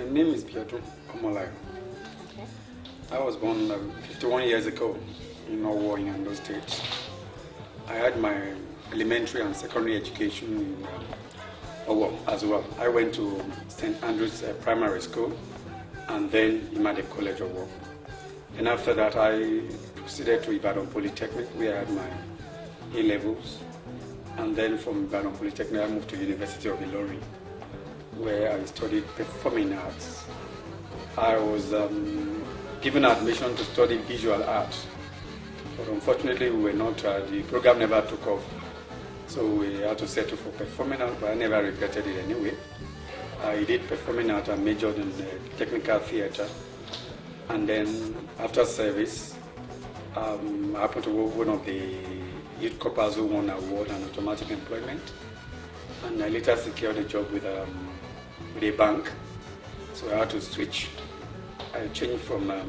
My name is Biodun Omolayo. Okay. I was born 51 years ago in Owo in Ondo State. I had my elementary and secondary education in Owo as well. I went to St. Andrew's Primary School and then Imade College Owo. And after that, I proceeded to Ibadan Polytechnic where I had my A-levels. And then from Biodun Polytechnic, I moved to University of Ilorin, where I studied performing arts. I was given admission to study visual art, but unfortunately we were not, the program never took off. So we had to settle for performing art, but I never regretted it anyway. I did performing art and majored in technical theatre. And then after service, I happened to work one of the youth corpers who won an award and automatic employment. And I later secured a job with a bank, so I had to switch. I changed from the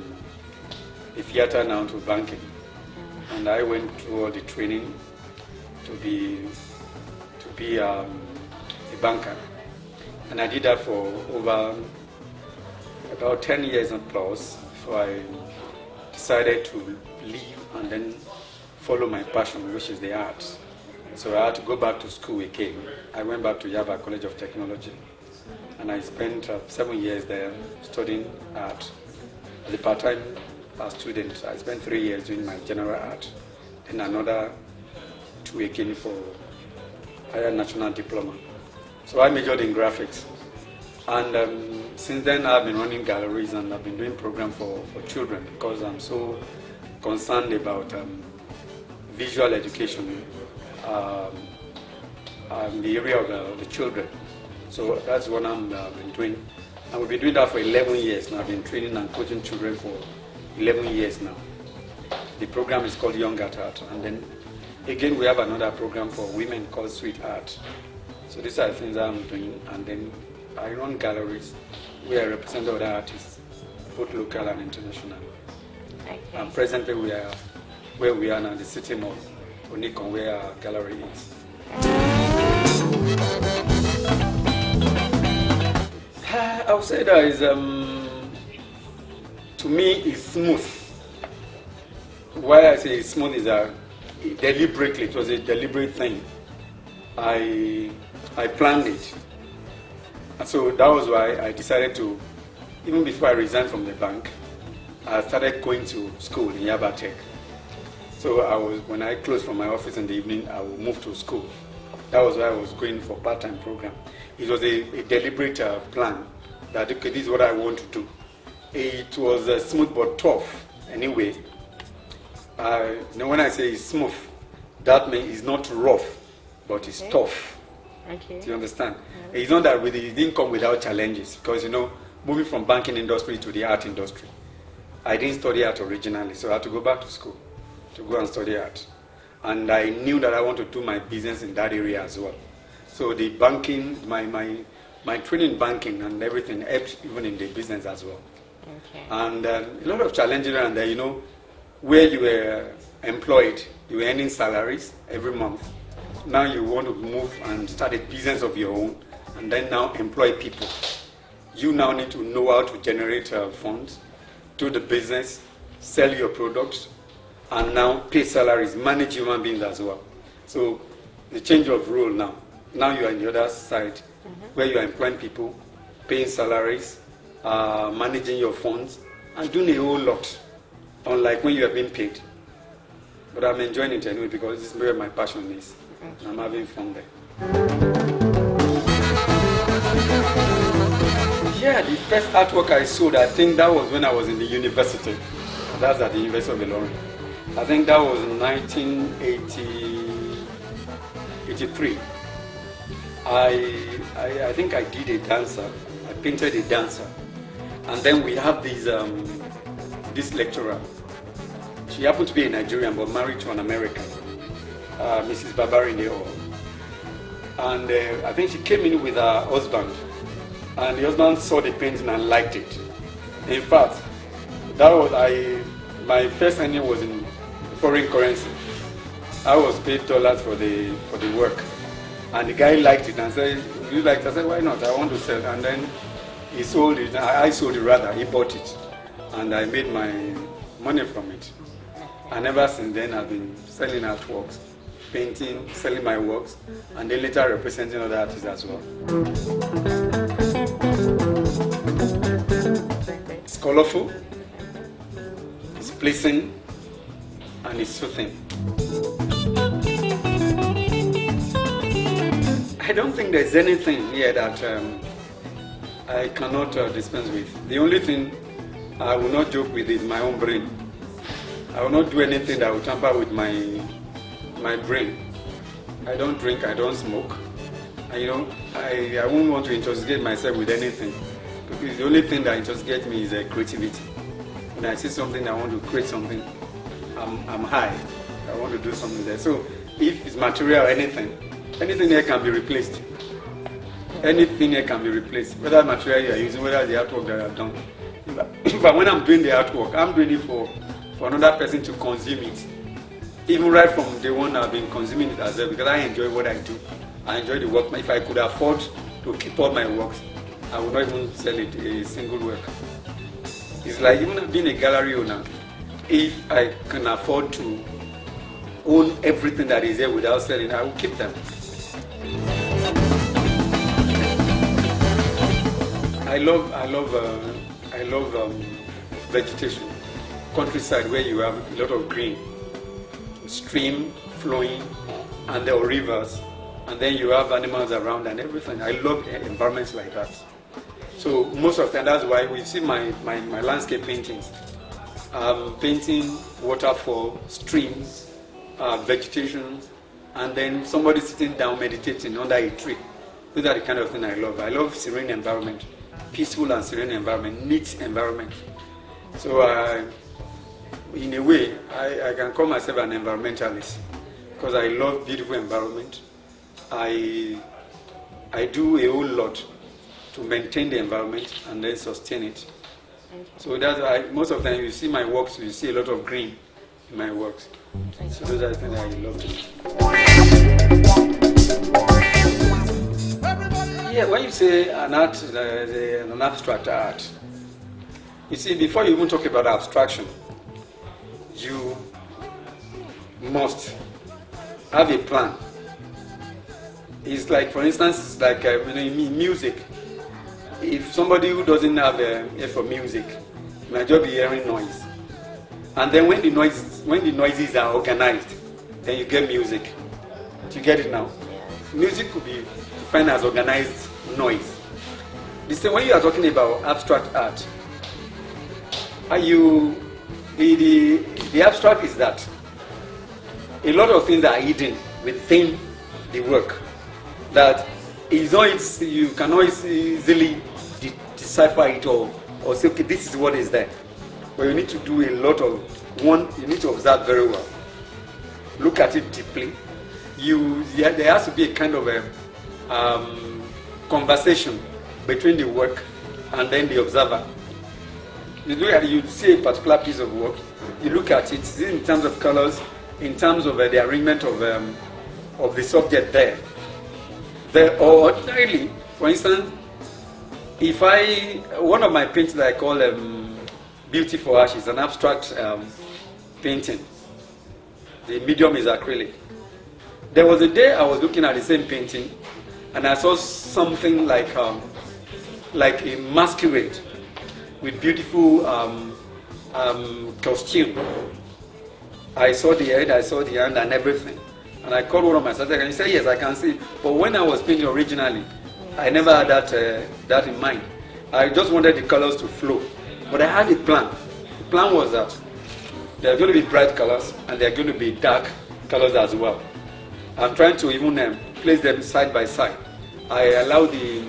theatre now to banking, and I went through all the training to be a banker, and I did that for over about 10 years and plus before I decided to leave and then follow my passion, which is the arts. So I had to go back to school again. I went back to Yaba College of Technology, and I spent 7 years there studying art. As a part-time student, I spent 3 years doing my general art, then another 2 again for higher national diploma. So I majored in graphics. And since then I've been running galleries and I've been doing programs for children because I'm so concerned about visual education in the area of the children. So that's what I've been doing. And we've been doing that for 11 years now. I've been training and coaching children for 11 years now. The program is called Young at Art. And then again, we have another program for women called Sweet Art. So these are the things I'm doing. And then I run galleries where I represent other artists, both local and international. Okay. And presently we are where we are now, the City Mall, Onikon, where our gallery is. I would say that is, to me, it's smooth. Why I say it's smooth is deliberately, it was a deliberate thing. I planned it. And so that was why I decided to, even before I resigned from the bank, I started going to school in Yaba Tech. So when I closed from my office in the evening, I would move to school. That was why I was going for part-time program. It was a deliberate plan that, okay, this is what I want to do. It was smooth but tough. Anyway, when I say it's smooth, that means it's not rough, but it's tough. Okay. Do you understand? It's not that it didn't come without challenges, because, moving from banking industry to the art industry, I didn't study art originally, so I had to go back to school to go and study art. And I knew that I want to do my business in that area as well. So the banking, my training in banking and everything helped even in the business as well. Okay. And a lot of challenges around there, where you were employed, you were earning salaries every month. Now you want to move and start a business of your own and then now employ people. You now need to know how to generate funds, do the business, sell your products, and now pay salaries, manage human beings as well. So the change of role now. Now you are on the other side, where you are employing people, paying salaries, managing your funds, and doing a whole lot, unlike when you are being paid. But I'm enjoying it anyway because this is where my passion is. And I'm having fun there. Yeah, the first artwork I sold, I think that was when I was in the university. That's at the University of Ilorin. I think that was in 1983. I think I did a dancer. I painted a dancer. And then we have this lecturer. She happened to be a Nigerian but married to an American, Mrs. Babarindeo. And I think she came in with her husband. And the husband saw the painting and liked it. In fact, my first earning was in foreign currency. I was paid dollars for the work. And the guy liked it and said, "Would you like it?" I said, "Why not? I want to sell." And then He sold it, I sold it rather, he bought it. And I made my money from it. And ever since then, I've been selling artworks, painting, selling my works, and then later representing other artists as well. It's colorful, it's pleasing, and it's soothing. I don't think there's anything here that I cannot dispense with. The only thing I will not joke with is my own brain. I will not do anything that will tamper with my brain. I don't drink, I don't smoke. And, I won't want to intoxicate myself with anything. Because the only thing that intoxicates me is creativity. When I see something, I want to create something, I'm high. I want to do something there. So if it's material or anything here can be replaced. Anything here can be replaced. Whether material you are using, whether the artwork that I've done. But when I'm doing the artwork, I'm doing it for another person to consume it. Even right from day one, I've been consuming it as well because I enjoy what I do. I enjoy the work. If I could afford to keep all my works, I would not even sell it a single work. It's like even being a gallery owner. If I can afford to own everything that is there without selling, I will keep them. I love vegetation, countryside where you have a lot of green, stream flowing, and there are rivers, and then you have animals around and everything. I love environments like that. So most of the time, that's why we see my landscape paintings. Painting waterfall, streams, vegetation, and then somebody sitting down meditating under a tree. Those are the kind of thing I love. I love serene environment, peaceful and serene environment, neat environment. So in a way, I can call myself an environmentalist because I love beautiful environment. I do a whole lot to maintain the environment and then sustain it. Okay. So that's why most of the time you see my works, you see a lot of green in my works. So those are the things I love to do. Yeah, when you say an art, an abstract art, you see, before you even talk about abstraction, you must have a plan. It's like, for instance, like music. If somebody who doesn't have a ear for music, might just be hearing noise. And then when the noises are organized, then you get music. Do you get it now? Yeah. Music could be defined as organized noise. The same when you are talking about abstract art, the abstract is that a lot of things are hidden within the work. That is not, you cannot easily decipher it or say, okay, this is what is there. But you need to do a lot of you need to observe very well. Look at it deeply. There has to be a kind of a conversation between the work and then the observer. You look at it, you see a particular piece of work, you look at it in terms of colors, in terms of the arrangement of the subject there. Or ordinarily, for instance, if one of my paintings that I call Beauty for Ashes, an abstract painting. The medium is acrylic. There was a day I was looking at the same painting and I saw something like a masquerade with beautiful costume. I saw the head, I saw the hand and everything. And I called one of my sisters and he said, yes, I can see. But when I was painting originally, I never had that in mind. I just wanted the colors to flow. But I had a plan. The plan was that there are going to be bright colors and there are going to be dark colors as well. I'm trying to even place them side by side. I allow the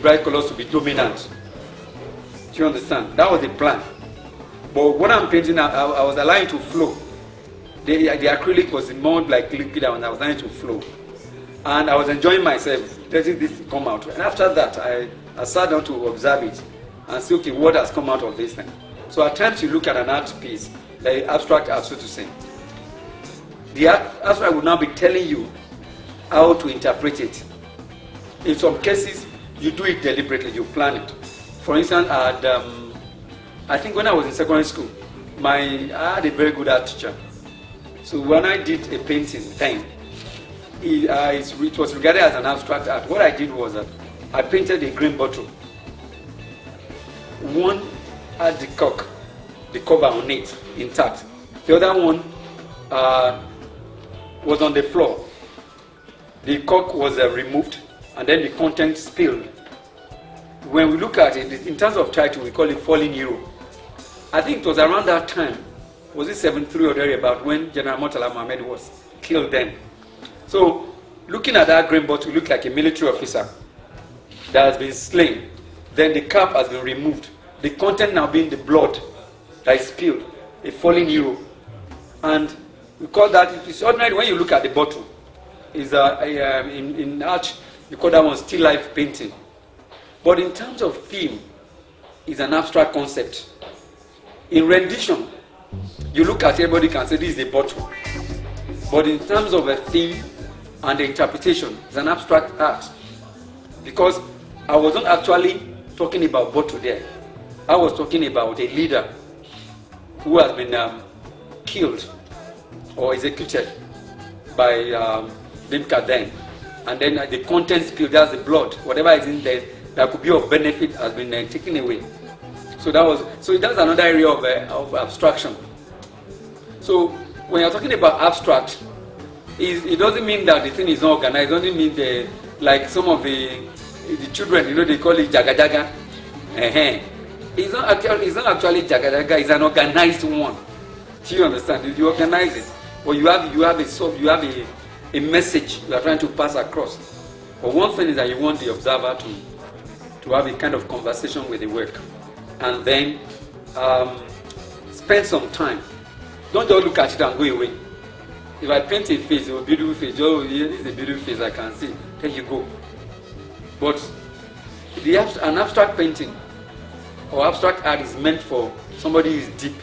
bright colors to be dominant. Do you understand? That was the plan. But when I'm painting, I was allowing it to flow. The acrylic was more like liquid and I was allowing it to flow. And I was enjoying myself, letting this come out. And after that, I sat down to observe it and see, okay, what has come out of this thing. So at times you look at an art piece, the abstract art, so to say. The abstract will now be telling you how to interpret it. In some cases, you do it deliberately, you plan it. For instance, I think when I was in secondary school, I had a very good art teacher. So when I did a painting then, it was regarded as an abstract art. What I did was that I painted a green bottle. One had the cork, the cover on it, intact. The other one was on the floor. The cork was removed, and then the content spilled. When we look at it, in terms of title, we call it Falling Hero. I think it was around that time, was it 73 or thereabout, when General Murtala Mohammed was killed then. So, looking at that green bottle, looked like a military officer that has been slain. Then the cap has been removed. The content now being the blood that is spilled, a fallen hero. And we call that, it's ordinary when you look at the bottle. Is in art, you call that one still life painting. But in terms of theme, it's an abstract concept. In rendition, you look at everybody can say this is a bottle. But in terms of a theme and the interpretation, it's an abstract art. Because I wasn't actually talking about bottle there. I was talking about a leader who has been killed or executed by Dimka then. And then the content spilled, that's the blood. Whatever is in there that could be of benefit has been taken away. So that's another area of abstraction. So when you're talking about abstract, it doesn't mean that the thing is not organized. It doesn't mean like some of the children, they call it jaga jaga. It's not actually jaga jaga. It's an organized one. Do you understand? You organize it, or you have a message you are trying to pass across. But one thing is that you want the observer to have a kind of conversation with the work, and then spend some time. Don't just look at it and go away. If I paint a face, a beautiful face, oh, this is a beautiful face I can see, there you go. But an abstract painting or abstract art is meant for somebody who is deep.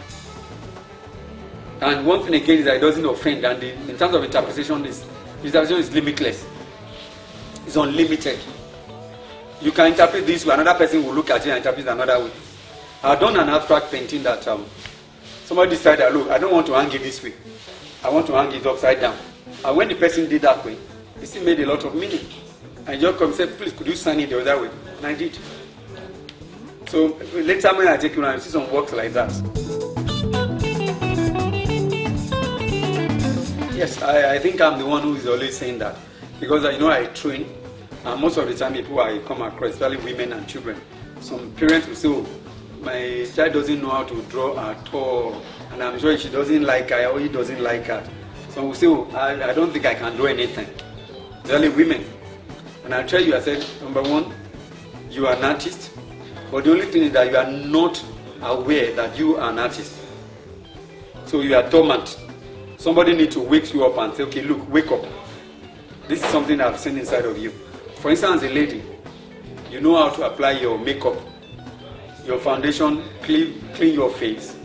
And one thing again is that it doesn't offend, and in terms of interpretation is limitless. It's unlimited. You can interpret this way, another person will look at it and interpret it another way. I've done an abstract painting that somebody decided, look, I don't want to hang it this way. I want to hang it upside down. And when the person did that way, it still made a lot of meaning. And just come and said, please, could you sign it the other way? And I did. So later when I take you around, you see some works like that. Yes, I think I'm the one who is always saying that. Because I train, and most of the time people I come across, especially women and children, some parents will say, oh, my child doesn't know how to draw at all, and I'm sure she doesn't like art or he doesn't like art. So we say, oh, I don't think I can do anything. Especially women. And I'll tell you, I said, number one, you are an artist, but the only thing is that you are not aware that you are an artist. So you are dormant. Somebody needs to wake you up and say, okay, look, wake up. This is something I've seen inside of you. For instance, a lady, you know how to apply your makeup, your foundation, clean your face,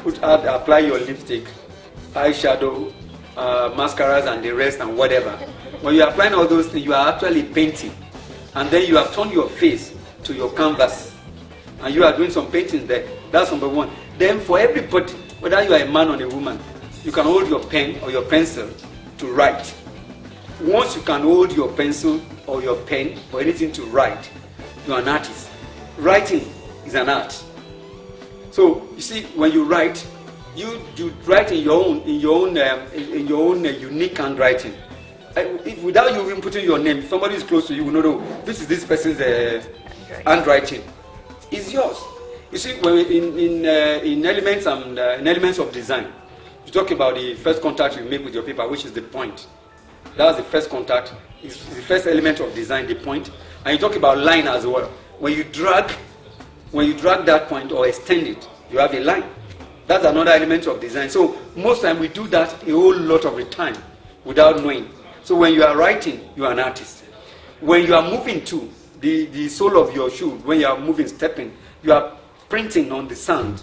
apply your lipstick, eyeshadow, mascaras and the rest and whatever. When you're applying all those things, you are actually painting. And then you have turned your face to your canvas. And you are doing some painting there. That's number one. Then for everybody, whether you are a man or a woman, you can hold your pen or your pencil to write. Once you can hold your pencil or your pen or anything to write, you are an artist. Writing is an art. So you see, when you write, you write in your own unique handwriting. Without you even putting your name, if somebody is close to you, will know this is this person's handwriting. It's yours. You see, when in elements and in elements of design, you talk about the first contact you make with your paper, which is the point. That's the first contact. It's the first element of design, the point. And you talk about line as well. When you drag that point or extend it, you have a line. That's another element of design. So most time we do that a whole lot of the time without knowing. So when you are writing, you are an artist. When you are moving too, the sole of your shoe, when you are moving, stepping, you are printing on the sand.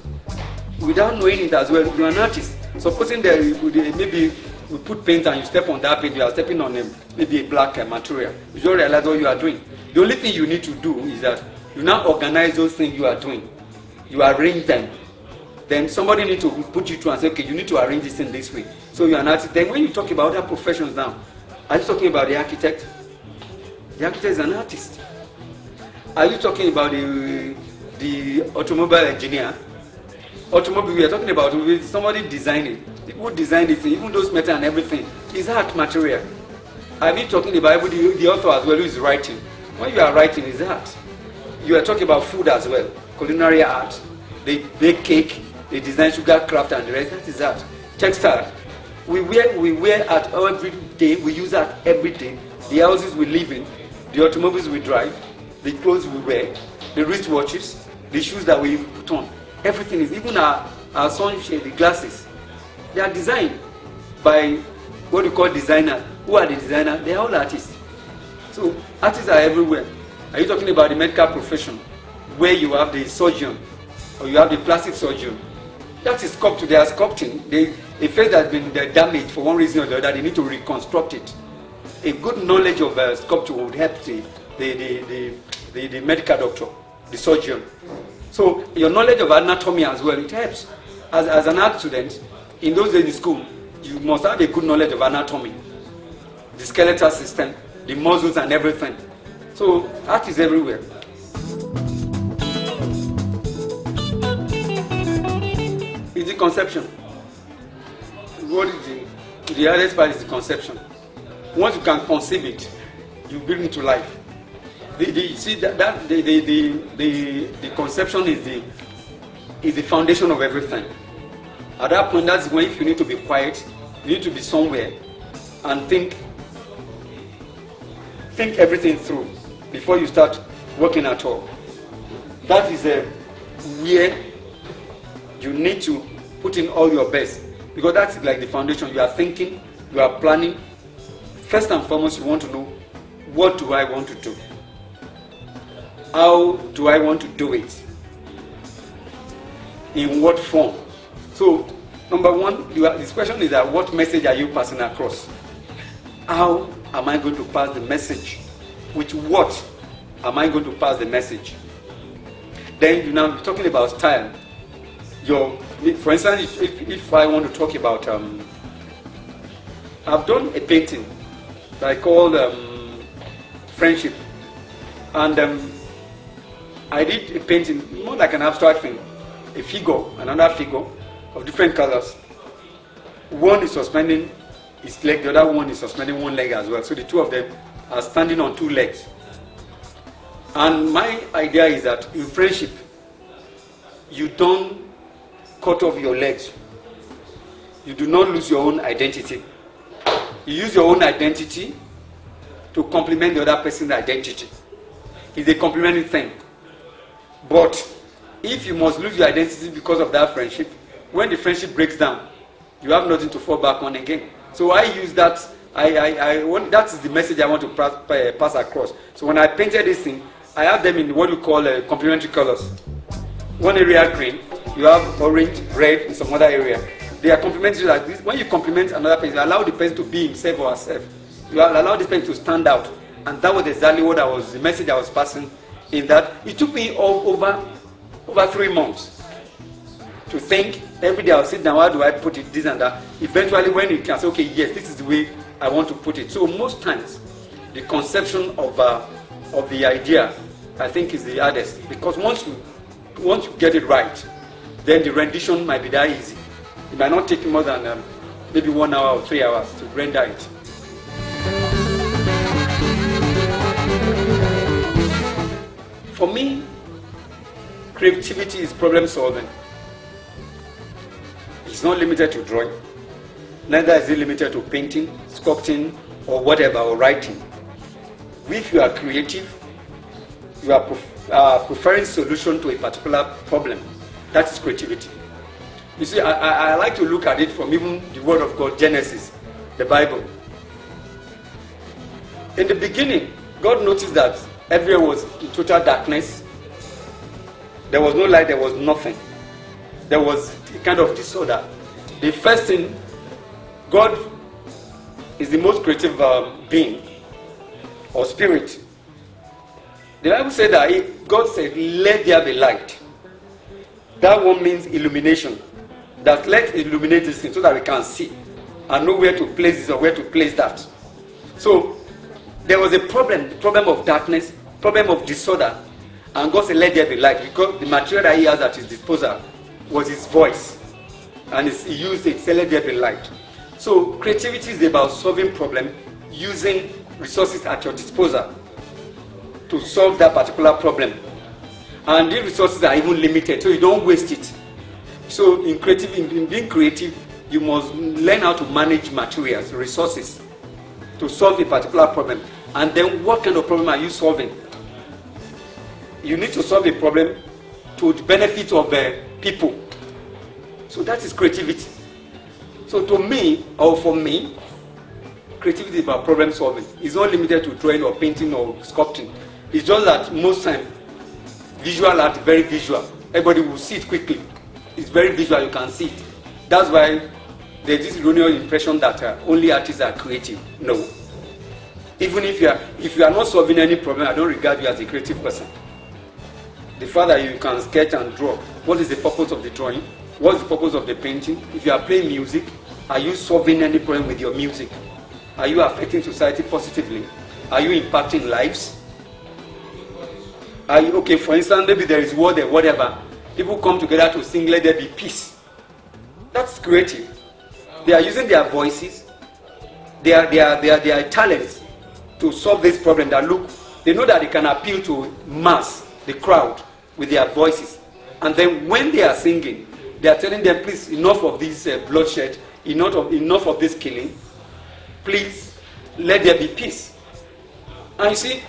Without knowing it as well, you are an artist. Supposing that maybe we put paint and you step on that paint, you are stepping on maybe a black material. You don't realize what you are doing. The only thing you need to do is that You now organize those things you are doing. You arrange them. Then somebody needs to put you through and say, okay, you need to arrange this in this way. So you're an artist. Then when you talk about other professions now, are you talking about the architect? The architect is an artist. Are you talking about the automobile engineer? Automobile, we are talking about somebody designing. Who designed it, even those metal and everything, is art material. Are you talking about the author as well who is writing? When you are writing, is art. You are talking about food as well, culinary art. They bake cake, they design sugar craft and the rest, that is art. Textile, we wear art every day, we use art every day. The houses we live in, the automobiles we drive, the clothes we wear, the wristwatches, the shoes that we put on. Everything is, even our sunshade, the glasses, they are designed by what we call designers. Who are the designers? They are all artists. So artists are everywhere. Are you talking about the medical profession, where you have the surgeon, or you have the plastic surgeon? That is sculpting. They are sculpting. A face that has been damaged for one reason or the other, they need to reconstruct it. A good knowledge of sculpture would help the medical doctor, the surgeon. So your knowledge of anatomy as well, it helps. As an art student, in those days in school, you must have a good knowledge of anatomy, the skeletal system, the muscles and everything. So art is everywhere. It's the conception. What is the hardest part is the conception. Once you can conceive it, you bring it to life. See the conception is the foundation of everything. At that point, that's when if you need to be quiet, you need to be somewhere and think everything through before you start working at all. That is where you need to put in all your best, because that's like the foundation. You are thinking, you are planning. First and foremost, you want to know, what do I want to do? How do I want to do it? In what form? So, number one, this question is that what message are you passing across? How am I going to pass the message? With what am I going to pass the message? Then you now talking about style. For instance, if I want to talk about, I've done a painting that I call Friendship, and I did a painting more like an abstract thing, a figure, another figure of different colors. One is suspending his leg, the other one is suspending one leg as well. So the two of them are standing on two legs. And my idea is that in friendship, you don't cut off your legs. You do not lose your own identity. You use your own identity to complement the other person's identity. It's a complementary thing. But if you must lose your identity because of that friendship, when the friendship breaks down, you have nothing to fall back on again. So I use that. That is the message I want to pass across. So when I painted this thing, I have them in what we call complementary colors. One area green, you have orange, red in some other area. They are complementary like this. When you complement another person, you allow the person to be himself or herself. You allow this person to stand out. And that was exactly what the message I was passing, in that it took me over 3 months to think. Every day I'll sit down, how do I put it, this and that. Eventually when you can say, okay, yes, this is the way I want to put it. So most times, the conception of the idea, I think, is the hardest. Because once you get it right, then the rendition might be that easy. It might not take more than maybe 1 hour or 3 hours to render it. For me, creativity is problem solving. It's not limited to drawing. Neither is it limited to painting, sculpting, or whatever, or writing. If you are creative, you are preferring solution to a particular problem. That is creativity. You see, I like to look at it from even the Word of God, Genesis, the Bible. In the beginning, God noticed that everywhere was in total darkness. There was no light, there was nothing. There was a kind of disorder. The first thing, God is the most creative being or spirit. The Bible said that God said, let there be light. That one means illumination. That let's illuminate this thing so that we can see and know where to place this or where to place that. So there was a problem, the problem of darkness, problem of disorder, and God said, let there be light, because the material that he has at his disposal was his voice, and he used it, said, let there be light. So creativity is about solving problem, using resources at your disposal to solve that particular problem. And these resources are even limited, so you don't waste it. So in being creative, you must learn how to manage materials, resources, to solve a particular problem. And then what kind of problem are you solving? You need to solve a problem to the benefit of people. So that is creativity. So to me, or for me, creativity is about problem solving. It's not limited to drawing or painting or sculpting. It's just that most time, visual art is very visual. Everybody will see it quickly. It's very visual, you can see it. That's why there's this erroneous impression that only artists are creative. No. Even if you are not solving any problem, I don't regard you as a creative person. The fact that you can sketch and draw, what is the purpose of the drawing? What is the purpose of the painting? If you are playing music, are you solving any problem with your music? Are you affecting society positively? Are you impacting lives? Are you, okay, for instance, maybe there is war there, whatever. People come together to sing, let there be peace. That's creative. They are using their voices, their talents to solve this problem. That look, they know that they can appeal to mass, the crowd, with their voices. And then when they are singing, they are telling them, please, enough of this bloodshed, enough of this killing. Please, let there be peace. And you see,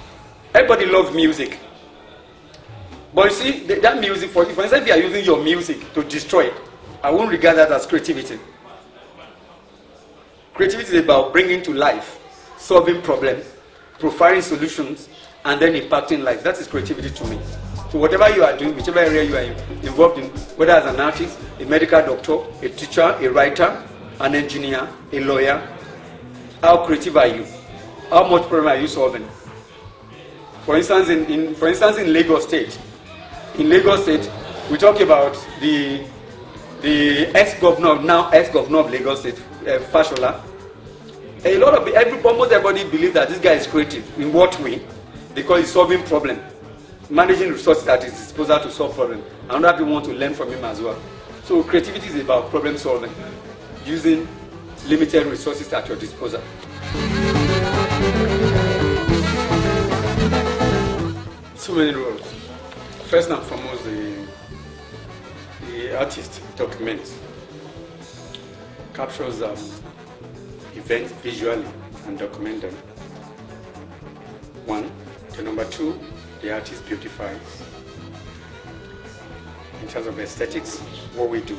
everybody loves music. But you see, that music, for instance, if you are using your music to destroy it, I won't regard that as creativity. Creativity is about bringing to life, solving problems, providing solutions, and then impacting life. That is creativity to me. So whatever you are doing, whichever area you are involved in, whether as an artist, a medical doctor, a teacher, a writer, an engineer, a lawyer, how creative are you? How much problem are you solving? For instance, in Lagos State, we talk about the ex-governor, now ex-governor of Lagos State, Fashola. Almost everybody believes that this guy is creative. In what way? Because he's solving problems, managing resources at his disposal to solve problems. And other people want to learn from him as well. So creativity is about problem solving, using limited resources at your disposal. So many roles. First and foremost, the artist documents, captures events visually and documents them. One. The number two, the artist beautifies. In terms of aesthetics, what we do.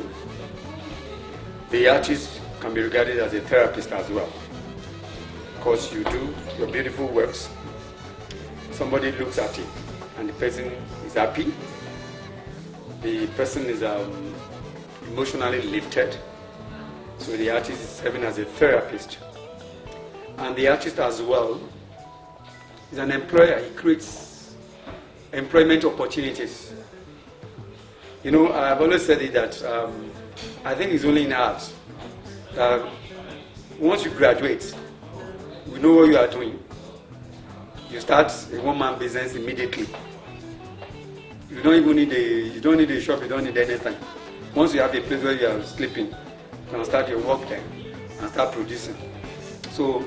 The artist can be regarded as a therapist as well. Because you do your beautiful works, somebody looks at it and the person is happy, the person is emotionally lifted, so the artist is serving as a therapist. And the artist as well is an employer. He creates employment opportunities. You know, I've always said it that I think it's only in arts that once you graduate, you know what you are doing. You start a one-man business immediately. You don't even need a shop, you don't need anything. Once you have a place where you are sleeping, you can start your work there and start producing. So,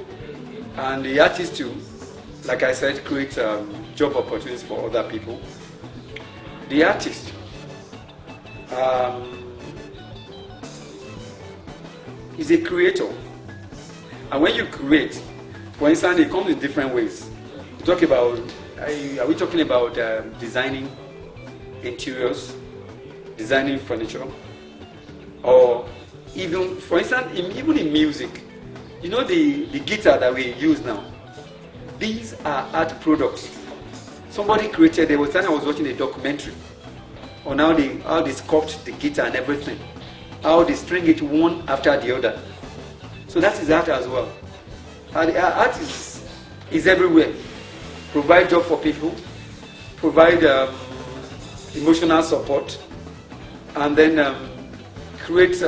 and the artist too, like I said, creates job opportunities for other people. The artist is a creator. And when you create, for instance, it comes in different ways. We talk about, are we talking about designing interiors, designing furniture, or even, for instance, even in music, you know the guitar that we use now, these are art products. Somebody created, there was time I was watching a documentary on how they sculpt the guitar and everything, how they string it one after the other. So that is art as well. And art is everywhere. Provide job for people, provide emotional support, and then create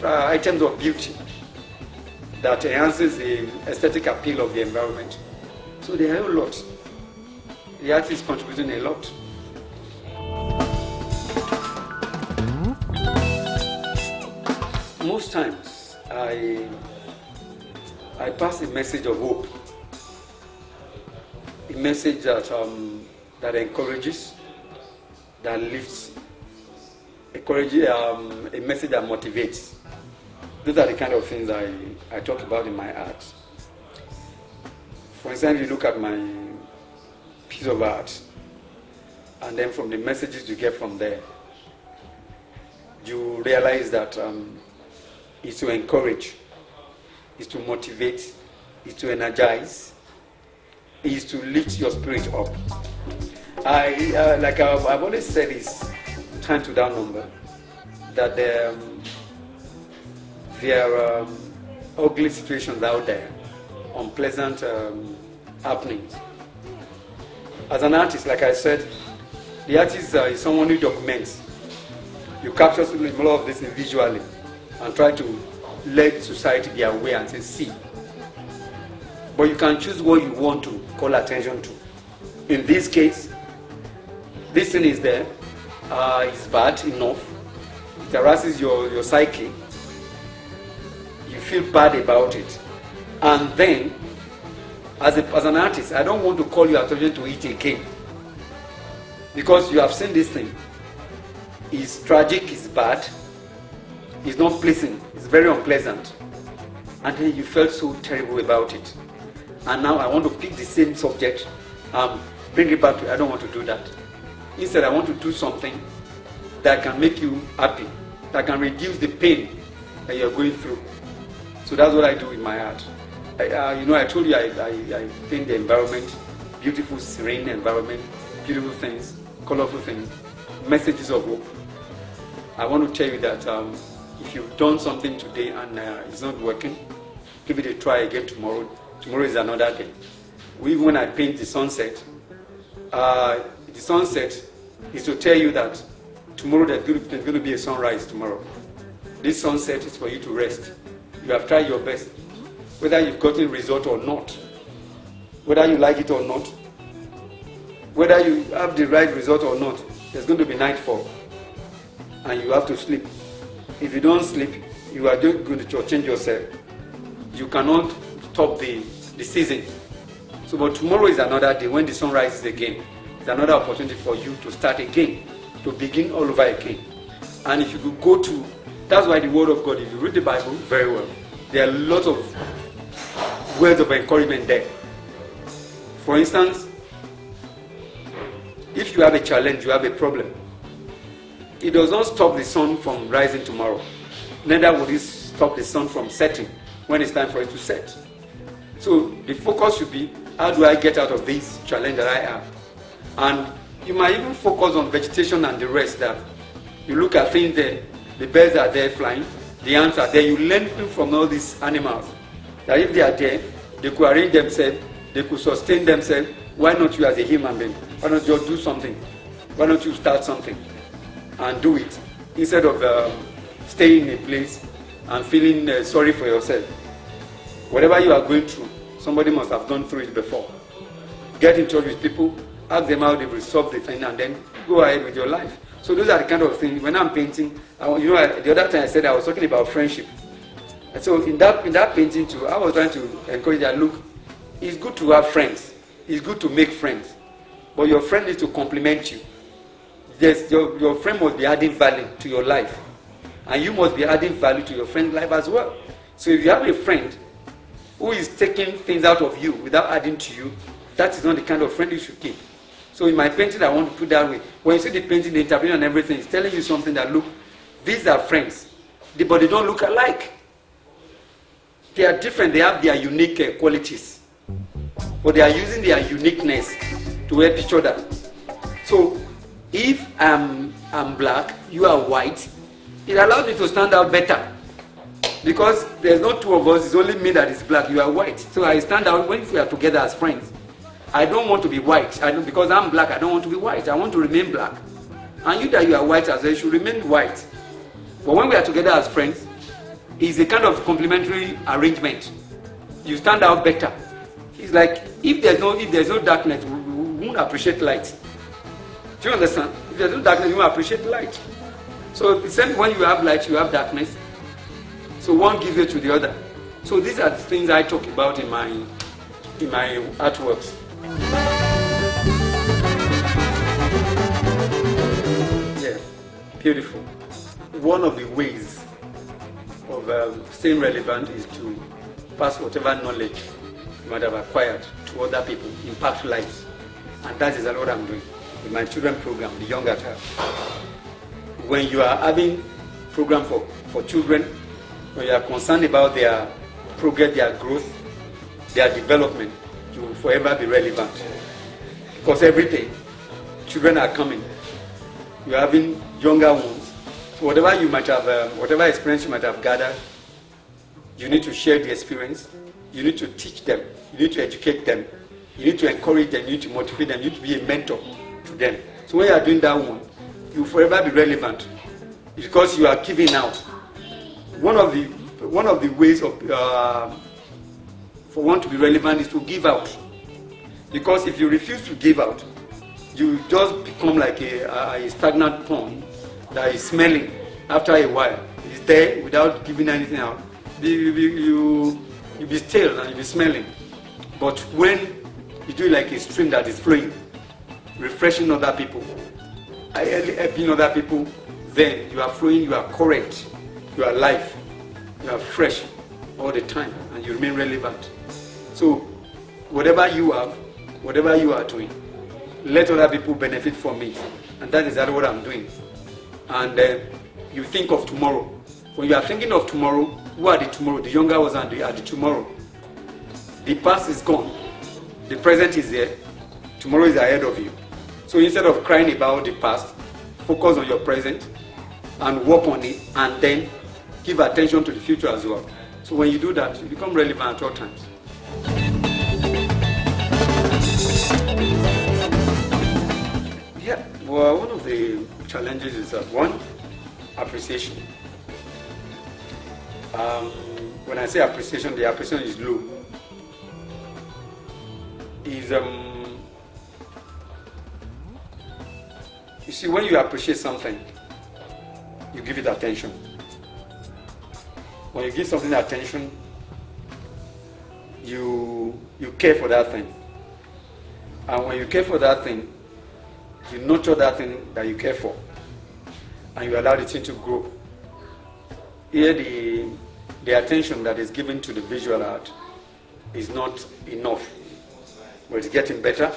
items of beauty that enhances the aesthetic appeal of the environment. So there are a lot. The art is contributing a lot. Most times, I pass a message of hope, a message that that encourages, that lifts, a message that motivates. Those are the kind of things I talk about in my art. For instance, you look at my piece of art, and then from the messages you get from there, you realize that it's to encourage, it's to motivate, it's to energize, it's to lift your spirit up. Like I've always said, it's time to down number, that there are ugly situations out there, unpleasant happenings. As an artist, like I said, the artist is someone who documents. You capture a lot of this visually and try to let society be aware and say, see. But you can choose what you want to call attention to. In this case, this thing is there, it's bad enough, it harasses your psyche, you feel bad about it. And then, as an artist, I don't want to call your attention to it again. Because you have seen this thing. It's tragic, it's bad, it's not pleasing, it's very unpleasant. And then you felt so terrible about it. And now I want to pick the same subject, bring it back to, I don't want to do that. Instead, I want to do something that can make you happy, that can reduce the pain that you're going through. So that's what I do in my art. I told you I paint the environment, beautiful, serene environment, beautiful things, colorful things, messages of hope. I want to tell you that if you've done something today and it's not working, give it a try again tomorrow. Tomorrow is another day. Even when I paint the sunset is to tell you that tomorrow there's going to be a sunrise tomorrow. This sunset is for you to rest. You have tried your best. Whether you've gotten a result or not, whether you like it or not, whether you have the right result or not, there's going to be nightfall and you have to sleep. If you don't sleep, you are going to change yourself. You cannot stop the season. So, but tomorrow is another day when the sun rises again. It's another opportunity for you to start again, to begin all over again. And if you could go to, that's why the Word of God, if you read the Bible very well, there are a lot of words of encouragement there. For instance, if you have a challenge, you have a problem, it does not stop the sun from rising tomorrow. Neither would it stop the sun from setting when it's time for it to set. So the focus should be, how do I get out of this challenge that I have? And you might even focus on vegetation and the rest. That you look at things there, the birds are there flying, the ants are there. You learn from all these animals that if they are there, they could arrange themselves, they could sustain themselves. Why not you as a human being? Why not you do something? Why don't you start something and do it instead of staying in a place and feeling sorry for yourself? Whatever you are going through, somebody must have gone through it before. Get in touch with people, ask them how they've resolved the thing, and then go ahead with your life. So those are the kind of things. When I'm painting, the other time I said I was talking about friendship. And so in that painting too, I was trying to encourage that, look, it's good to have friends. It's good to make friends. But your friend needs to complement you. Yes, your friend must be adding value to your life. And you must be adding value to your friend's life as well. So if you have a friend who is taking things out of you without adding to you, that is not the kind of friend you should keep. So in my painting, I want to put that way. When you see the painting, the interpretation and everything, it's telling you something that, look, these are friends, but they don't look alike. They are different. They have their unique qualities. But they are using their uniqueness to help each other. So if I'm black, you are white, it allows me to stand out better. Because there's not two of us, it's only me that is black, you are white. So I stand out when we are together as friends. I don't want to be white. Because I'm black, I don't want to be white. I want to remain black. And you that you are white as well, you should remain white. But when we are together as friends, it's a kind of complementary arrangement. You stand out better. It's like if there's no darkness, we won't appreciate light. Do you understand? If there's no darkness, you won't appreciate light. So the same when you have light, you have darkness. So one gives it to the other. So these are the things I talk about in my artworks. Yeah, beautiful. One of the ways of staying relevant is to pass whatever knowledge you might have acquired to other people, impact lives. And that is what I'm doing with my children program, the Young at Heart. When you are having program for children, when you are concerned about their progress, their growth, their development, you will forever be relevant. Because every day, children are coming. You are having younger ones. So whatever you might have, whatever experience you might have gathered, you need to share the experience. You need to teach them. You need to educate them. You need to encourage them. You need to motivate them. You need to be a mentor to them. So when you are doing that one, you will forever be relevant because you are giving out. One of the ways of for one to be relevant is to give out. Because if you refuse to give out, you just become like a stagnant pond that is smelling after a while. It's there without giving anything out. You'll be stale and you'll be smelling. But when you do it like a stream that is flowing, refreshing other people, helping other people, then you are flowing, you are current, you are alive, you are fresh all the time, and you remain relevant. So whatever you have, whatever you are doing, let other people benefit from it. And that is exactly what I'm doing. And you think of tomorrow. When you are thinking of tomorrow, who are the tomorrow? The younger ones are the tomorrow. The past is gone. The present is there. Tomorrow is ahead of you. So instead of crying about the past, focus on your present and work on it, and then give attention to the future as well. So when you do that, you become relevant at all times. Yeah, well, one of the challenges is one, appreciation. When I say appreciation, the appreciation is low. You see, when you appreciate something, you give it attention. When you give something attention, you care for that thing. And when you care for that thing, you nurture that thing that you care for. And you allow the thing to grow. Here the attention that is given to the visual art is not enough. But it's getting better.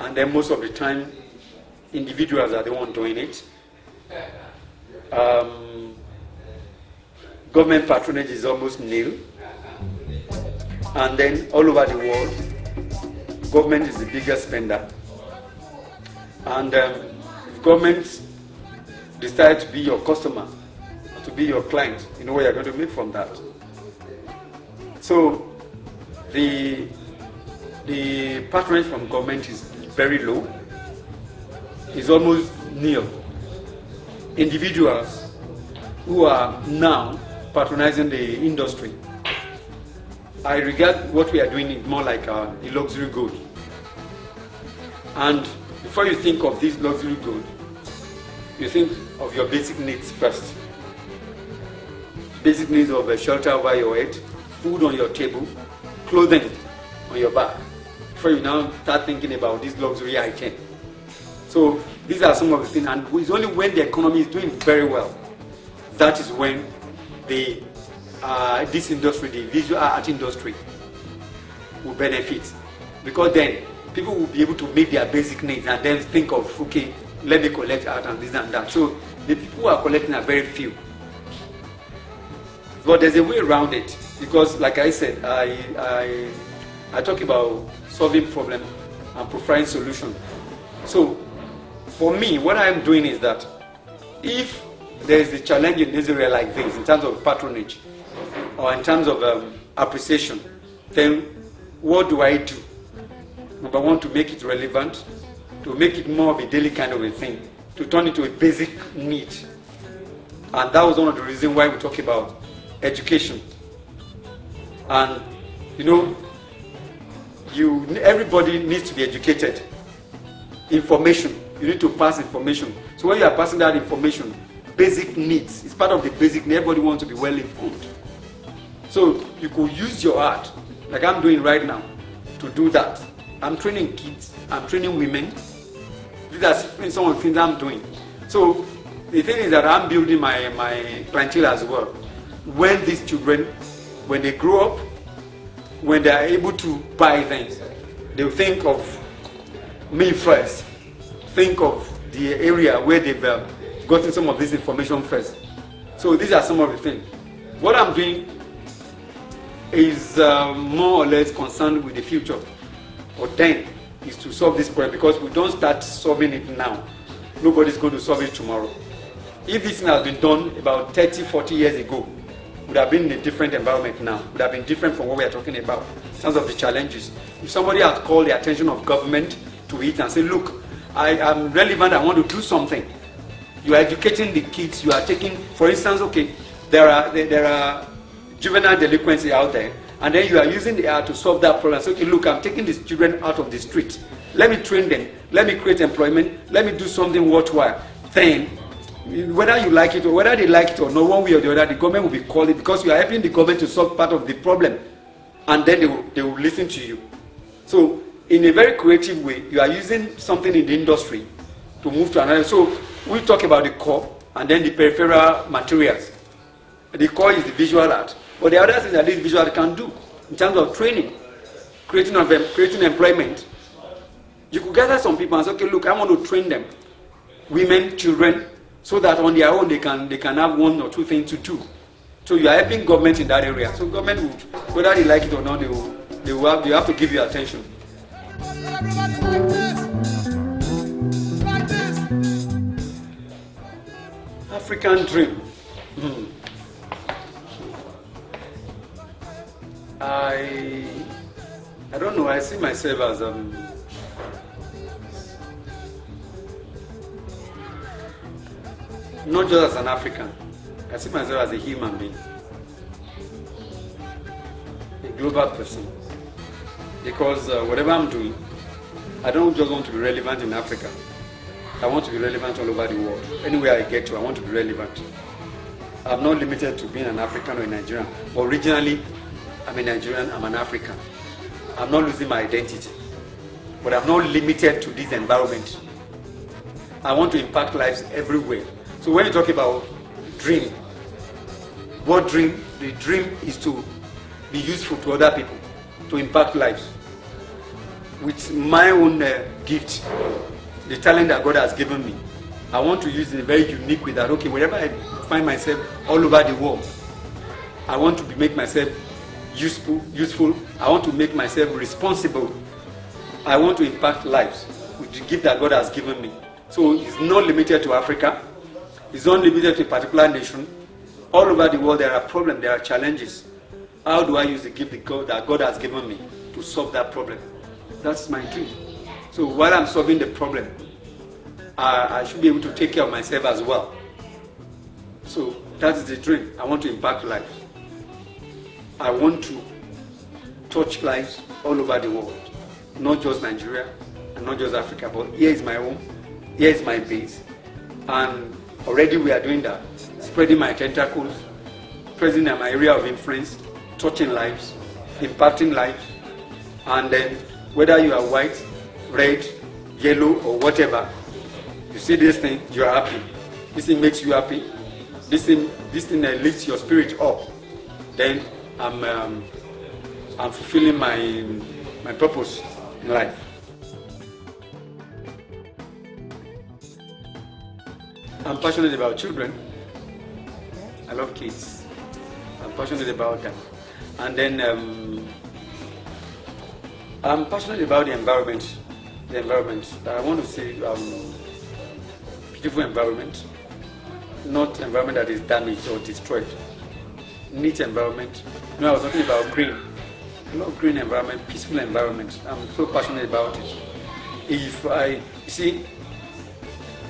And then most of the time, individuals are the ones doing it. Government patronage is almost nil. And then all over the world, government is the biggest spender. And if government decide to be your customer, to be your client, you know what you're going to make from that. So the patronage from government is very low. It's almost nil. Individuals who are now patronizing the industry, I regard what we are doing more like a luxury good. And before you think of this luxury good, you think of your basic needs first. Basic needs of a shelter over your head, food on your table, clothing on your back. Before you now start thinking about this luxury item. So these are some of the things, and it's only when the economy is doing very well, that is when this industry, the visual art industry, will benefit. Because then people will be able to meet their basic needs and then think of, okay, let me collect art and this and that. So the people who are collecting are very few. But there's a way around it, because like I said, I talk about solving problem and providing solution. So for me, what I'm doing is that if there is a challenge in this area like this, in terms of patronage or in terms of appreciation, then what do I do? Number one, to make it relevant, to make it more of a daily kind of a thing, to turn it into a basic need. And that was one of the reasons why we talk about education. And you know, everybody needs to be educated. Information, you need to pass information. So when you are passing that information, basic needs, it's part of the basic need. Everybody wants to be well informed. So you could use your art, like I'm doing right now, to do that. I'm training kids, I'm training women. These are some of the things I'm doing. So the thing is that I'm building my clientele as well. When these children, when they grow up, when they are able to buy things, they'll think of me first. Think of the area where they've gotten some of this information first. So these are some of the things. What I'm doing is more or less concerned with the future. But then is to solve this problem, because we don't start solving it now, nobody's going to solve it tomorrow. If this thing has been done about 30, 40 years ago, would have been in a different environment now, would have been different from what we are talking about in terms of the challenges. If somebody had called the attention of government to it and said, look, I am relevant, I want to do something. You are educating the kids, you are taking, for instance, okay, there are juvenile delinquency out there, and then you are using the art to solve that problem. So, okay, look, I'm taking these children out of the street. Let me train them. Let me create employment. Let me do something worthwhile. Then, whether you like it or whether they like it or not, one way or the other, the government will be calling, because you are helping the government to solve part of the problem. And then they will listen to you. So, in a very creative way, you are using something in the industry to move to another. So, we talk about the core and then the peripheral materials. The core is the visual art. But the other thing that this visual art can do, in terms of training, creating employment, you could gather some people and say, okay, look, I want to train them, women, children, so that on their own they can have one or two things to do. So you are helping government in that area. So government will, whether they like it or not, they have to give you attention. African dream. I don't know. I see myself as not just as an African. I see myself as a human being, a global person. Because whatever I'm doing, I don't just want to be relevant in Africa. I want to be relevant all over the world. Anywhere I get to, I want to be relevant. I'm not limited to being an African or a Nigerian. Originally, I'm a Nigerian, I'm an African. I'm not losing my identity. But I'm not limited to this environment. I want to impact lives everywhere. So when you talk about dream, what dream? The dream is to be useful to other people, to impact lives. With my own gift, the talent that God has given me, I want to use it in a very unique way that, okay, wherever I find myself all over the world, I want to make myself useful. I want to make myself responsible. I want to impact lives with the gift that God has given me. So it's not limited to Africa. It's not limited to a particular nation. All over the world there are problems, there are challenges. How do I use the gift that God has given me to solve that problem? That's my dream. So while I'm solving the problem, I should be able to take care of myself as well. So that is the dream. I want to impact lives. I want to touch lives all over the world. Not just Nigeria and not just Africa, but here is my home, here is my base. And already we are doing that. Spreading my tentacles, present in my area of influence, touching lives, impacting lives. And then whether you are white, red, yellow, or whatever, you see this thing, you are happy. This thing makes you happy. This thing lifts your spirit up. Then I'm fulfilling my purpose in life. I'm passionate about children. I love kids. I'm passionate about them. And then I'm passionate about the environment. I want to say beautiful environment, not environment that is damaged or destroyed. Neat environment. You know, I was talking about green. I love green environment, peaceful environment. I'm so passionate about it. If I, you see,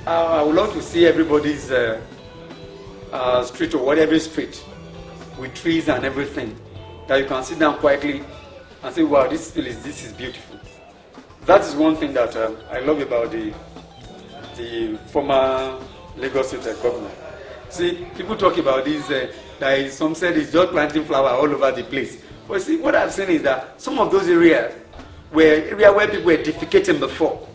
I would love to see everybody's street or whatever street with trees and everything, that you can sit down quietly and say, wow, this is beautiful. That is one thing that I love about the former Lagos State governor. See, people talk about this, some said it's just planting flower all over the place. But see, what I've seen is that some of those areas where people were defecating before,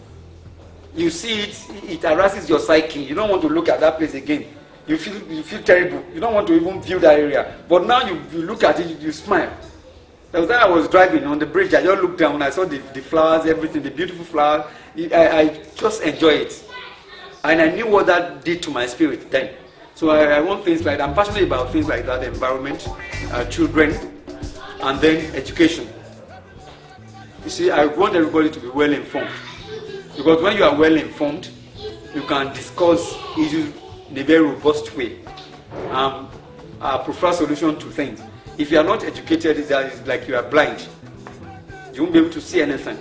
you see it harasses your psyche. You don't want to look at that place again. You feel terrible. You don't want to even view that area. But now you look at it, you smile. That was time I was driving on the bridge. I just looked down. I saw the flowers, everything, the beautiful flowers. I just enjoy it. And I knew what that did to my spirit then. So I want things like that. I'm passionate about things like that, the environment, children, and then education. You see, I want everybody to be well informed. Because when you are well informed, you can discuss issues in a very robust way. I prefer solution to things. If you are not educated, it's like you are blind. You won't be able to see anything.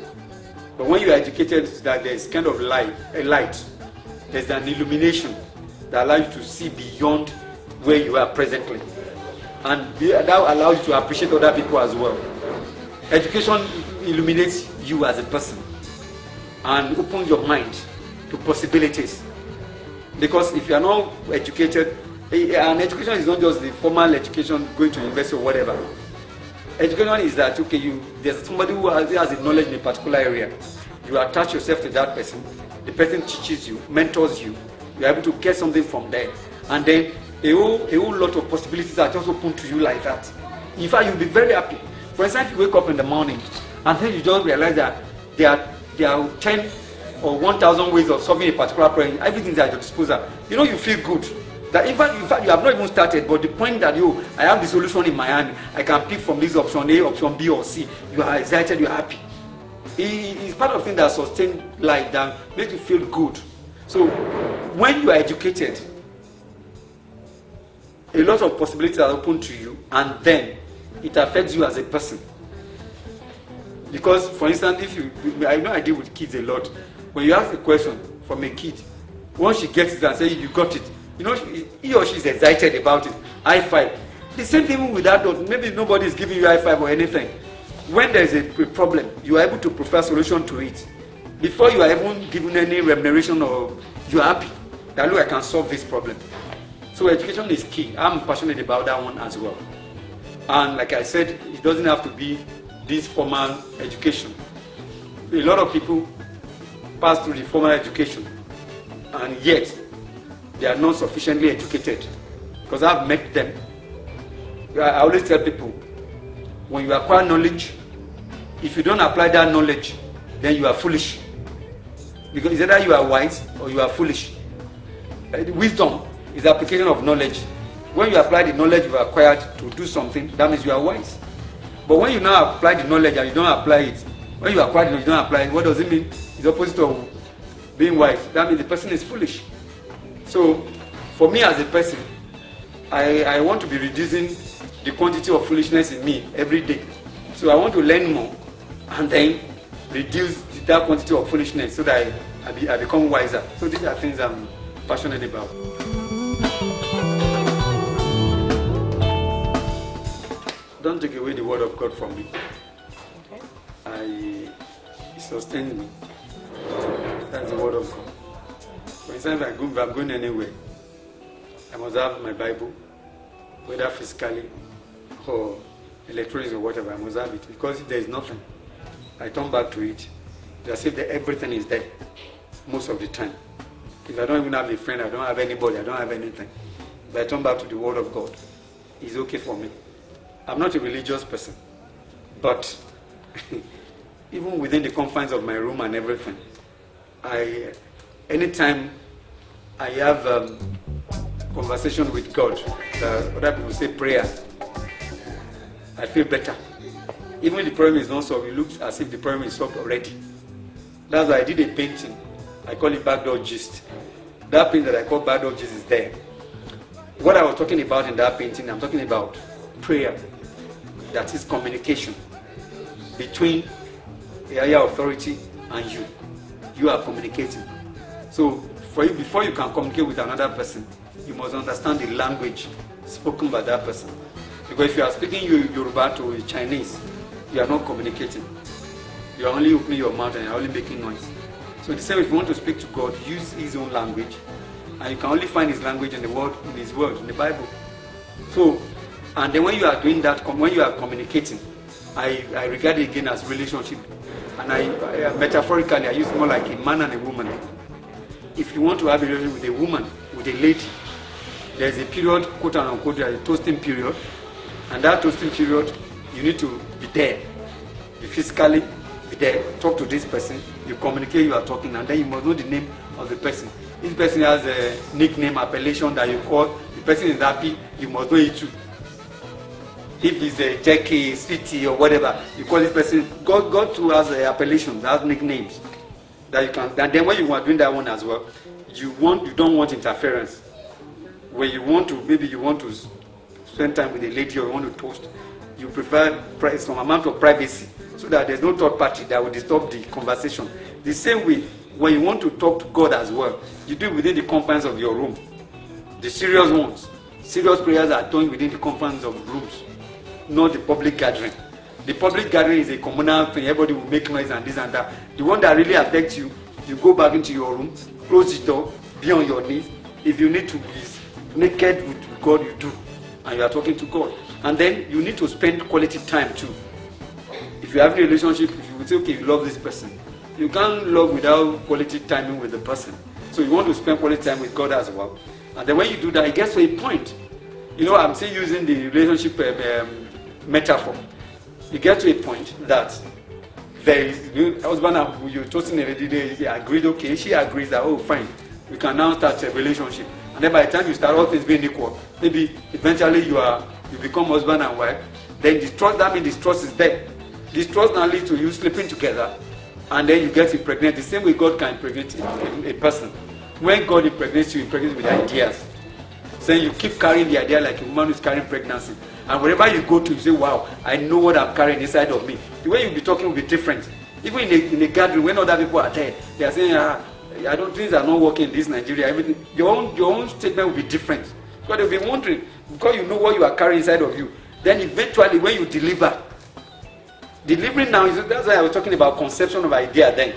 But when you are educated, that there's kind of a light. There's an illumination that allows you to see beyond where you are presently. And that allows you to appreciate other people as well. Education illuminates you as a person and opens your mind to possibilities. Because if you are not educated, and education is not just the formal education, going to university or whatever. Education is that, okay, there's somebody who has a knowledge in a particular area. You attach yourself to that person. The person teaches you, mentors you. You're able to get something from there. And then a whole lot of possibilities are just open to you like that. In fact, you'll be very happy. For instance, if you wake up in the morning and then you just realize that there are 10 or 1,000 ways of solving a particular problem. Everything's at your disposal. You feel good. That in fact, you have not even started, but the point that I have the solution in my hand, I can pick from this option A, option B or C. You are excited, you are happy. It's part of things that sustain life, that makes you feel good. So when you are educated, a lot of possibilities are open to you, and then it affects you as a person. Because, for instance, I know I deal with kids a lot. When you ask a question from a kid, once she gets it and says you got it, he or she is excited about it. High five. The same thing with adults. Maybe nobody is giving you high five or anything. When there is a problem, you are able to prefer solution to it. Before you are even given any remuneration, or you are happy that, look, I can solve this problem. So education is key. I'm passionate about that one as well. And like I said, it doesn't have to be this formal education. A lot of people pass through the formal education, and yet they are not sufficiently educated. Because I've met them. I always tell people, when you acquire knowledge, if you don't apply that knowledge, then you are foolish. Because it's either you are wise or you are foolish. Wisdom is the application of knowledge. When you apply the knowledge you've acquired to do something, that means you are wise. But when you now apply the knowledge and you don't apply it, when you acquire it and you don't apply it, what does it mean? It's the opposite of being wise. That means the person is foolish. So, for me as a person, I want to be reducing the quantity of foolishness in me every day. So I want to learn more and then reduce that quantity of foolishness so that I become wiser. So these are things I'm passionate about. Don't take away the word of God from me. Okay. It sustains me. That's the word of God. For instance, if I'm going anywhere, I must have my Bible, whether physically or electronics or whatever. I must have it, because if there is nothing, I turn back to it. It's as if everything is there most of the time. If I don't even have a friend, I don't have anybody, I don't have anything, but I turn back to the Word of God. It's okay for me. I'm not a religious person, but even within the confines of my room and everything, anytime I have conversation with God, other people say prayer, I feel better. Even if the problem is not solved, it looks as if the problem is solved already. That's why I did a painting. I call it Backdoor Gist. That painting that I call Backdoor Gist is there. What I was talking about in that painting, I'm talking about prayer. That is communication. between the higher authority and you. You are communicating. So for you, before you can communicate with another person, you must understand the language spoken by that person. Because if you are speaking Yoruba to a Chinese, you are not communicating. You are only opening your mouth and you are only making noise. So the same, if you want to speak to God, use his own language. And you can only find his language in the word, in his word, in the Bible. So, and then when you are doing that, when you are communicating, I regard it again as relationship. And I metaphorically, I use more like a man and a woman. If you want to have a relationship with a woman, with a lady, there's a period, quote unquote, there's a toasting period. And that toasting period, you need to be there. Be physically be there, talk to this person, you communicate, you are talking, and then you must know the name of the person. This person has a nickname, appellation that you call, the person is happy, you must know it too. If it's a Jackie, Sweetie, or whatever, you call this person, God too has appellations, has nicknames that you can. And then when you are doing that one as well, you don't want interference. When you want to, maybe you want to spend time with a lady or you want to toast, you prefer some amount of privacy so that there's no third party that will disturb the conversation. The same way, when you want to talk to God as well, you do it within the confines of your room. The serious ones, serious prayers are done within the confines of rooms, not the public gathering. The public gathering is a communal thing. Everybody will make noise and this and that. The one that really affects you, you go back into your room, close the door, be on your knees. If you need to be naked with God, you do. And you are talking to God. And then you need to spend quality time too. If you have a relationship, if you would say, okay, you love this person, you can't love without quality timing with the person. So you want to spend quality time with God as well. And then when you do that, it gets to a point. You know, I'm still using the relationship metaphor. You get to a point that there is, husband and you're toasting a lady, they agreed, okay, she agrees that, oh, fine, we can now start a relationship. And then by the time you start all things being equal, maybe eventually you become husband and wife, then the trust, that means this trust is there. This trust now leads to you sleeping together, and then you get impregnated. The same way God can impregnate a person. When God impregnates you, impregnates with ideas. So you keep carrying the idea like a woman who's carrying pregnancy. And wherever you go to, you say, wow, I know what I'm carrying inside of me. The way you'll be talking will be different. Even in a gathering, when other people are there, they are saying, I don't think things are not working in this Nigeria. Everything, your own statement will be different. Because they'll be wondering, because you know what you are carrying inside of you. Then eventually when you deliver, delivering now, that's why I was talking about conception of idea then.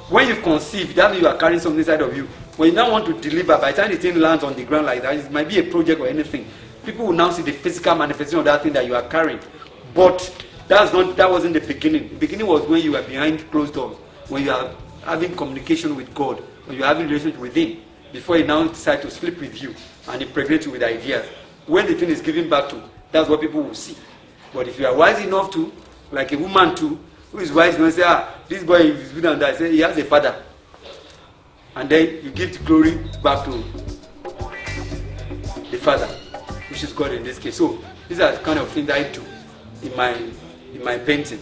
When you conceive, that means you are carrying something inside of you. When you now want to deliver, by the time the thing lands on the ground like that, it might be a project or anything. People will now see the physical manifestation of that thing that you are carrying. But that wasn't the beginning. The beginning was when you were behind closed doors, when you are having communication with God, when you are having a relationship with Him, before He now decides to sleep with you and impregnate you with ideas. When the thing is given back to, that's what people will see. But if you are wise enough to, like a woman too, who is wise enough to say, this boy is good and that, say he has a father. And then you give the glory back to the father, which is God in this case. So these are the kind of things I do in my painting.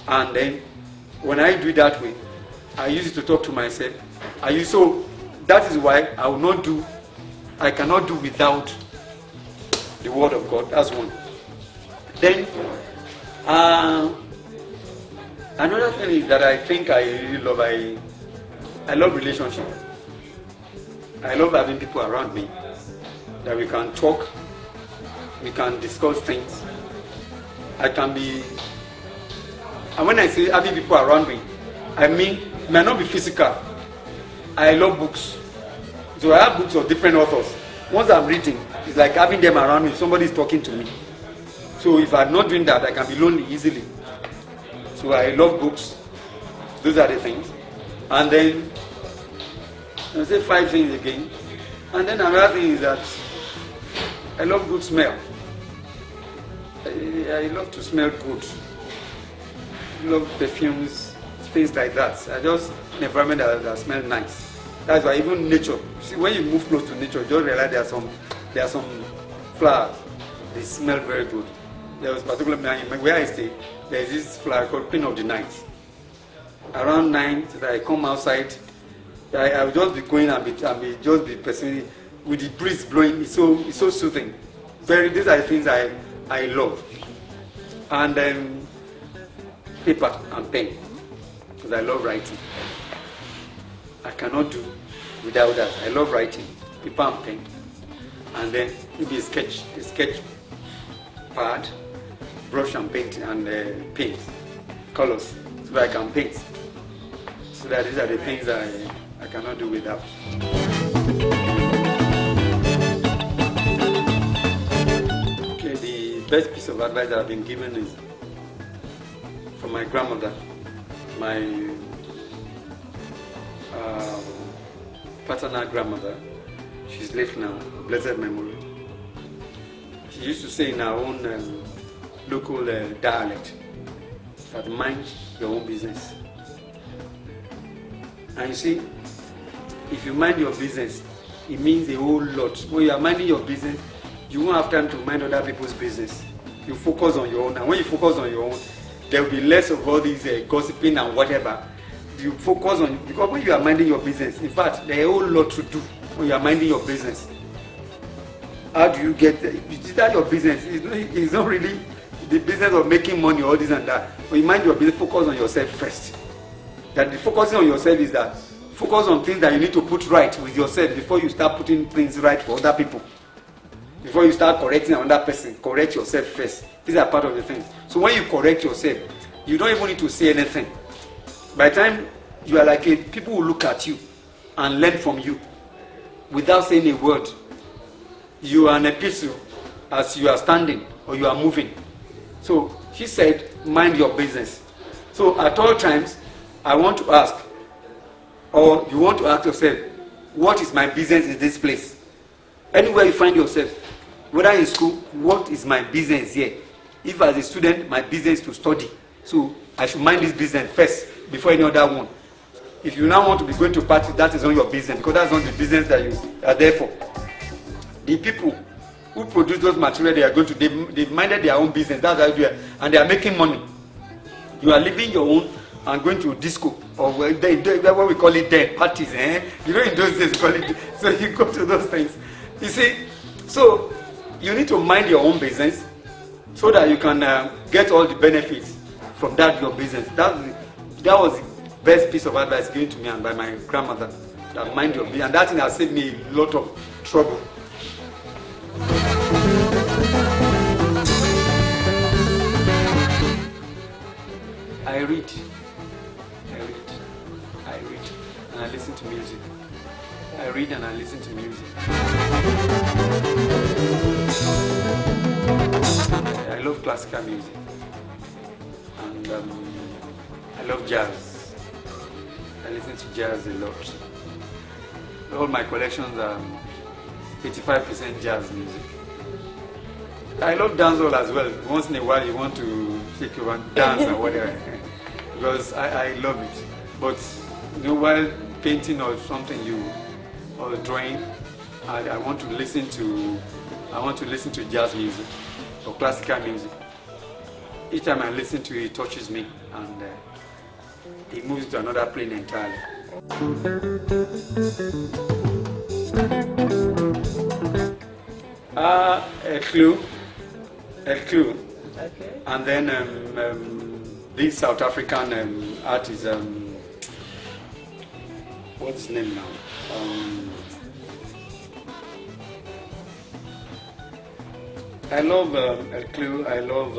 And then when I do it that way, I use it to talk to myself. So that is why I cannot do without the word of God. That's one. Then another thing is that I think I really love, I love relationship. I love having people around me that we can talk, we can discuss things. And when I say having people around me, I mean, it might not be physical. I love books. So I have books of different authors. Once I'm reading, it's like having them around me, somebody is talking to me. So if I'm not doing that, I can be lonely easily. So I love books. Those are the things. And then, I'll say 5 things again. And then another thing is that I love good smell. I love to smell good. I love perfumes, things like that. I just an environment that smells nice. That's why even nature. See, when you move close to nature, you just realize there are some flowers. They smell very good. There was particularly where I stay. There is this flower called Queen of the Night. Around 9, so that I come outside. I will just be going and be pursuing with the breeze blowing. It's so soothing. These are the things I love. And paper and pen, because I love writing. I cannot do without that. I love writing, paper and pen, and then maybe a sketch pad, brush and paint, and paint, colors, so that I can paint. So that these are the things I cannot do without. Okay, the best piece of advice that I've been given is from my grandmother, my paternal grandmother. She's late now, blessed memory. She used to say in our own local dialect that mind your own business. And you see, if you mind your business, it means a whole lot. When you are minding your business, you won't have time to mind other people's business. You focus on your own, and when you focus on your own, there will be less of all these gossiping and whatever. You focus on, because when you are minding your business, in fact, there is a whole lot to do when you are minding your business. How do you get there? Is that your business? It's not really the business of making money or this and that. When you mind your business, focus on yourself first. That the focusing on yourself is that focus on things that you need to put right with yourself before you start putting things right for other people. Before you start correcting another person, correct yourself first. These are part of the things. So when you correct yourself, you don't even need to say anything. By the time you are like it, people will look at you and learn from you without saying a word. You are an epistle as you are standing or you are moving. So she said, mind your business. So at all times, I want to ask, or you want to ask yourself, what is my business in this place? Anywhere you find yourself, whether in school, what is my business here? If as a student, my business is to study. So I should mind this business first before any other one. If you now want to be going to party, that is not your business, because that's not the business that you are there for. The people who produce those materials, they are going to, they've minded their own business, that's how they are, and they are making money. You are living your own and going to disco, or what we call it there, parties, You know, in those days we call it, so you go to those things. You see, so you need to mind your own business so that you can get all the benefits from that your business. That was the best piece of advice given to me and by my grandmother, that mind your business, and that thing has saved me a lot of trouble. I read, and I listen to music. I read and I listen to music. I love classical music, and I love jazz. I listen to jazz a lot. All my collections are 85% jazz music. I love dancehall as well. Once in a while you want to shake your hand, dance or whatever, because I love it. But you know, while painting or something or drawing, I want to listen to jazz music or classical music. Each time I listen to it, it touches me, and it moves to another plane entirely. A clue. Okay. And then this South African artist, what's his name now? I love El Clue. I love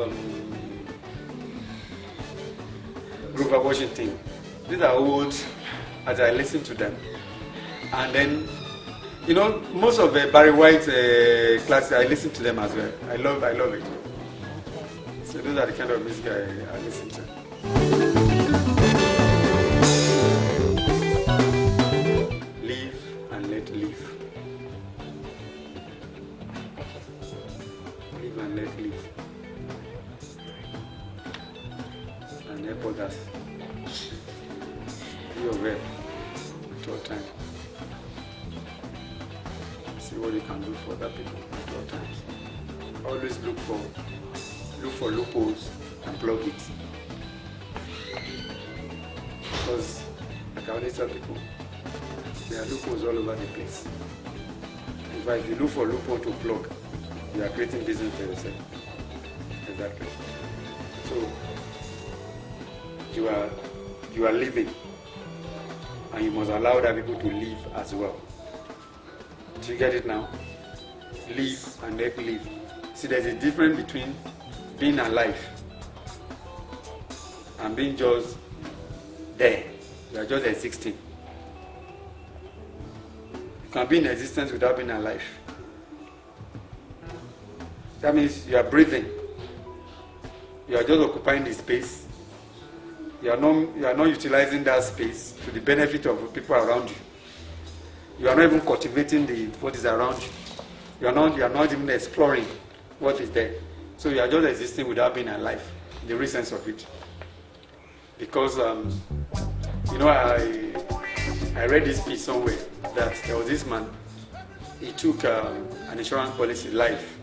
Grover Washington. These are old, as I listen to them. And then, you know, most of the Barry White classes, I listen to them as well. I love it. So those are the kind of music I listen to. Live and let live. Live and let live. And help others. Be your rep at all times. See what you can do for other people at all times. Always look for loopholes and plug it. Because, like I always tell people, there are loopholes all over the place. In fact, if you look for loophole to plug, you are creating business for yourself. Exactly. So, you are living, and you must allow other people to live as well. Do you get it now? Live and let live. See, there's a difference between being alive and being just there. You are just existing. You can be in existence without being alive. That means you are breathing. You are just occupying the space. You are not utilizing that space to the benefit of the people around you. You are not even cultivating what is around you. You are not even exploring what is there. So you are just existing without being alive, in the real sense of it. Because I read this piece somewhere that there was this man. He took an insurance policy, life,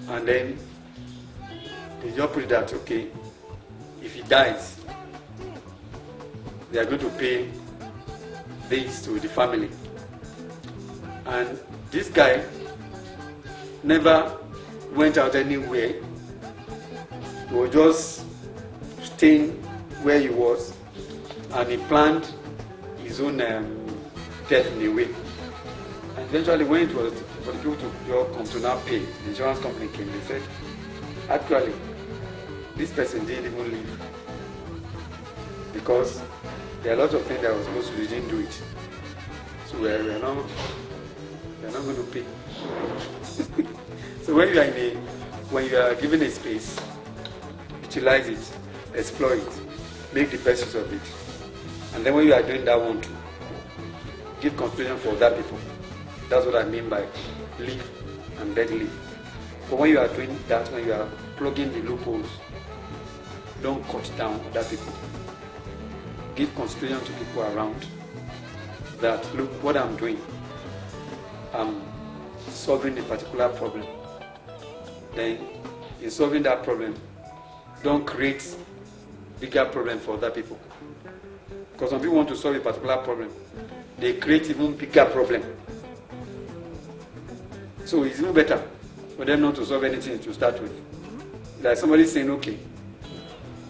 and then they just put that, okay, if he dies, they are going to pay this to the family. And this guy never went out anywhere. He was just staying where he was, and he planned his own death in a way. And eventually, when it was for the people to come to now pay, the insurance company came. They said, actually, this person didn't even live, because there are a lot of things that was supposed to do, didn't do it. So we're not going to pay. So when you are given a space, utilize it, explore it, make the best use of it. And then when you are doing that one too, give consideration for other people. That's what I mean by live and let live. But when you are doing that, when you are plugging the loopholes, don't cut down other people. Give consideration to people around that, look, what I'm doing, I'm solving a particular problem. Then, in solving that problem, don't create bigger problem for other people. Because some people want to solve a particular problem, they create even bigger problem. So it's even better for them not to solve anything to start with. Like somebody saying, okay,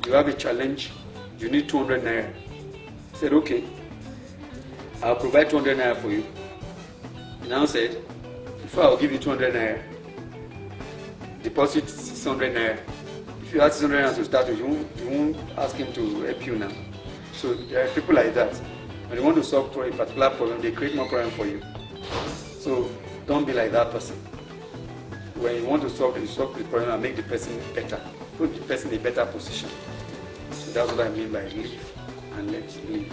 you have a challenge, you need 200 naira. I said, okay, I'll provide 200 naira for you. He now said, before I'll give you 200 naira, deposit 600 naira. If you ask 600 naira to start with, you won't ask him to help you now. So there are people like that. When they want to solve a particular problem, they create more problem for you. So don't be like that person. When you want to solve the problem and make the person better, put the person in a better position. So that's what I mean by live and let live.